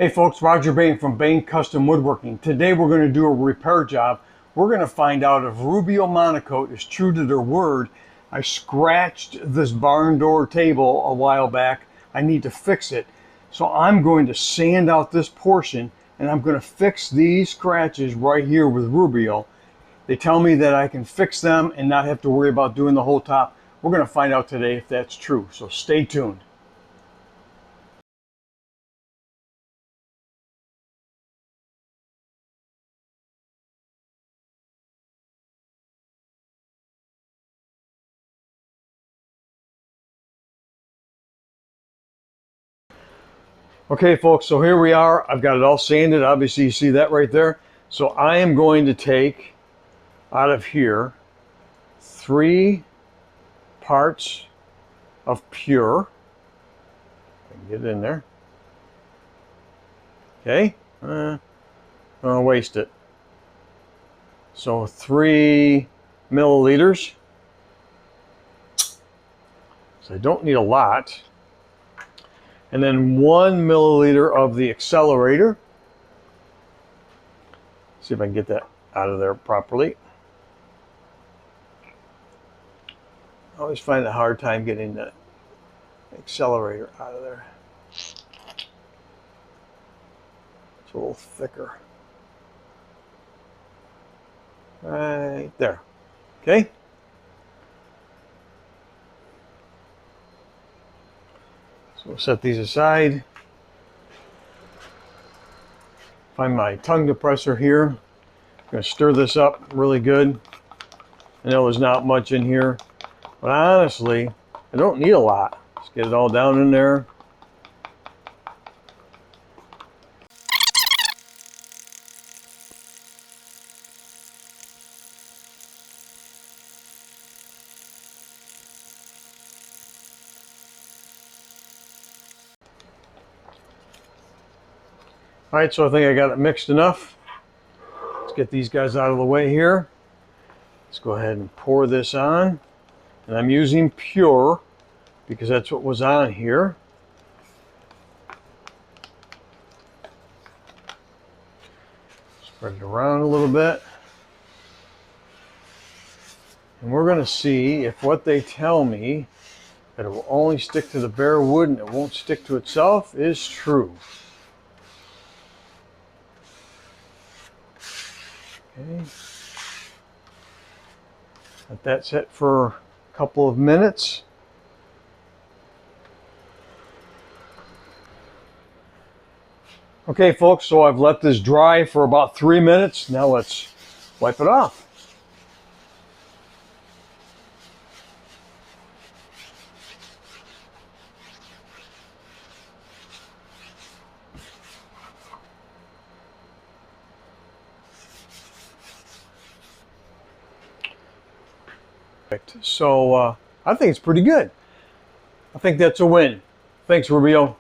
Hey folks, Roger Bain from Bain Custom Woodworking. Today we're going to do a repair job. We're going to find out if Rubio Monocoat is true to their word. I scratched this barn door table a while back. I need to fix it. So I'm going to sand out this portion and I'm going to fix these scratches right here with Rubio. They tell me that I can fix them and not have to worry about doing the whole top. We're going to find out today if that's true. So stay tuned. Okay folks, so here we are. I've got it all sanded. Obviously you see that right there. So I am going to take out of here 3 parts of pure. I can get it in there. Okay, I'm gonna waste it. So 3 milliliters. So I don't need a lot. And then 1 milliliter of the accelerator. See if I can get that out of there properly. I always find a hard time getting the accelerator out of there. It's a little thicker. Right there. Okay. So we'll set these aside. Find my tongue depressor here. I'm going to stir this up really good. I know there's not much in here, but honestly, I don't need a lot. Just get it all down in there. All right, so I think I got it mixed enough. Let's get these guys out of the way here. Let's go ahead and pour this on. And I'm using pure because that's what was on here. Spread it around a little bit. And we're going to see if what they tell me, that it will only stick to the bare wood and it won't stick to itself, is true. Okay. Let that set for a couple of minutes. Okay folks, so I've let this dry for about 3 minutes. Now let's wipe it off. So I think it's pretty good. I think that's a win. Thanks, Rubio.